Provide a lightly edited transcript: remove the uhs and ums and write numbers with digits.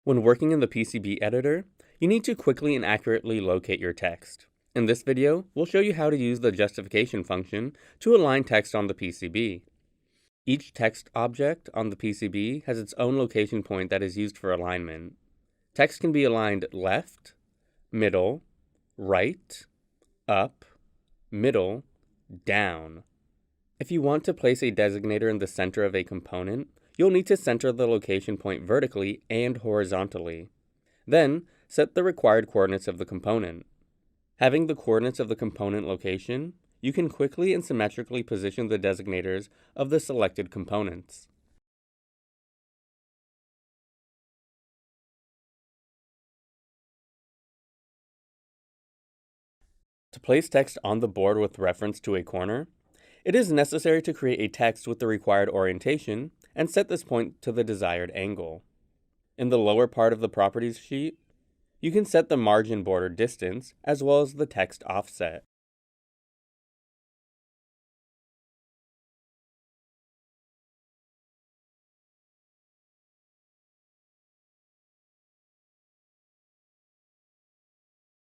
When working in the PCB editor, you need to quickly and accurately locate your text. In this video, we'll show you how to use the justification function to align text on the PCB. Each text object on the PCB has its own location point that is used for alignment. Text can be aligned left, middle, right, up, middle, down. If you want to place a designator in the center of a component, you'll need to center the location point vertically and horizontally. Then, set the required coordinates of the component. Having the coordinates of the component location, you can quickly and symmetrically position the designators of the selected components. To place text on the board with reference to a corner, it is necessary to create a text with the required orientation and set this point to the desired angle. In the lower part of the properties sheet, you can set the margin border distance as well as the text offset.